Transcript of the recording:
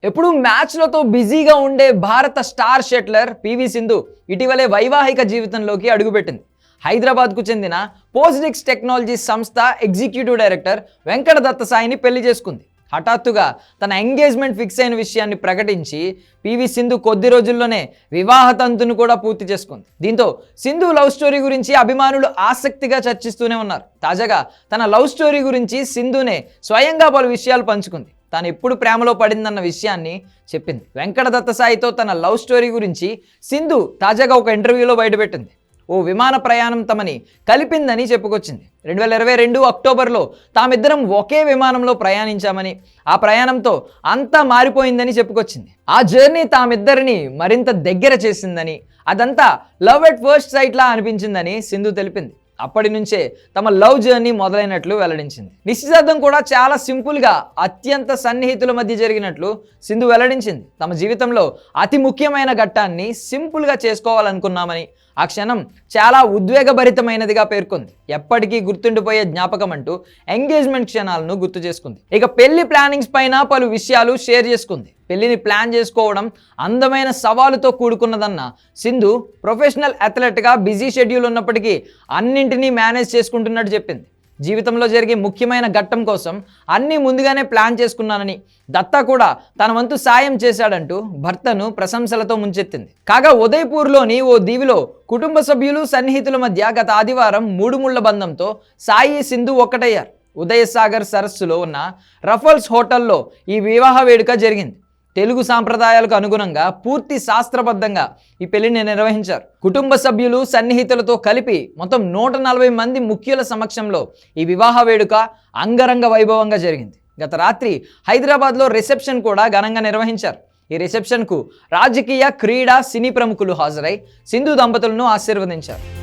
ఎప్పుడు మ్యాచ్లతో బిజీగా ఉండే భారత స్టార్ షట్లర్ పివి సింధు ఇటీవలే వైవాహిక జీవితంలోకి అడుగుపెట్టింది. హైదరాబాద్కు చెందిన పోస్డిక్స్ టెక్నాలజీ సంస్థ ఎగ్జిక్యూటివ్ డైరెక్టర్ వెంకట దత్తసాయిని పెళ్లి చేసుకుంది. హఠాత్తుగా తన ఎంగేజ్మెంట్ ఫిక్స్ అయిన విషయాన్ని ప్రకటించి పివి సింధు కొద్ది రోజుల్లోనే వివాహ తంతును కూడా పూర్తి చేసుకుంది. దీంతో సింధు లవ్ స్టోరీ గురించి అభిమానులు ఆసక్తిగా చర్చిస్తూనే ఉన్నారు. తాజాగా తన లవ్ స్టోరీ గురించి సింధునే స్వయంగా పలు విషయాలు పంచుకుంది. తాను ఎప్పుడు ప్రేమలో పడిందన్న విషయాన్ని చెప్పింది. వెంకట దత్తసాయితో తన లవ్ స్టోరీ గురించి సింధు తాజాగా ఒక ఇంటర్వ్యూలో బయటపెట్టింది. ఓ విమాన ప్రయాణం తమని కలిపిందని చెప్పుకొచ్చింది. 2022 అక్టోబర్లో తామిద్దరం ఒకే విమానంలో ప్రయాణించామని, ఆ ప్రయాణంతో అంతా మారిపోయిందని చెప్పుకొచ్చింది. ఆ జర్నీ తామిద్దరిని మరింత దగ్గర చేసిందని, అదంతా లవ్ ఎట్ ఫస్ట్ సైట్లా అనిపించిందని సింధు తెలిపింది. అప్పటి నుంచే తమ లవ్ జర్నీ మొదలైనట్లు వెల్లడించింది. నిశ్చితార్థం కూడా చాలా సింపుల్గా అత్యంత సన్నిహితుల మధ్య జరిగినట్లు సింధు వెల్లడించింది. తమ జీవితంలో అతి ముఖ్యమైన ఘట్టాన్ని సింపుల్గా చేసుకోవాలనుకున్నామని, ఆ క్షణం చాలా ఉద్వేగభరితమైనదిగా పేర్కొంది. ఎప్పటికీ గుర్తుండిపోయే జ్ఞాపకం అంటూ ఎంగేజ్మెంట్ క్షణాలను గుర్తు చేసుకుంది. ఇక పెళ్లి ప్లానింగ్స్ పైన పలు విషయాలు షేర్ చేసుకుంది. పెళ్లిని ప్లాన్ చేసుకోవడం అందమైన సవాలుతో కూడుకున్నదన్న సింధు ప్రొఫెషనల్ అథ్లెట్గా బిజీ షెడ్యూల్ ఉన్నప్పటికీ అన్నింటినీ మేనేజ్ చేసుకుంటున్నట్టు చెప్పింది. జీవితంలో జరిగే ముఖ్యమైన ఘట్టం కోసం అన్నీ ముందుగానే ప్లాన్ చేసుకున్నానని, దత్తా కూడా తన వంతు సాయం చేశాడంటూ భర్తను ప్రశంసలతో ముంచెత్తింది. కాగా ఉదయ్పూర్లోని ఓ దీవిలో కుటుంబ సభ్యులు సన్నిహితుల మధ్య గత ఆదివారం మూడుముళ్ల బంధంతో సాయి సింధు ఒక్కటయ్యారు. ఉదయసాగర్ సరస్సులో ఉన్న రఫల్స్ హోటల్లో ఈ వివాహ వేడుక జరిగింది. తెలుగు సాంప్రదాయాలకు అనుగుణంగా పూర్తి శాస్త్రబద్ధంగా ఈ పెళ్లిని నిర్వహించారు. కుటుంబ సభ్యులు సన్నిహితులతో కలిపి మొత్తం 140 మంది ముఖ్యుల సమక్షంలో ఈ వివాహ వేడుక అంగరంగ వైభవంగా జరిగింది. గత రాత్రి హైదరాబాద్లో రిసెప్షన్ కూడా ఘనంగా నిర్వహించారు. ఈ రిసెప్షన్కు రాజకీయ, క్రీడా, సినీ ప్రముఖులు హాజరై సింధు దంపతులను ఆశీర్వదించారు.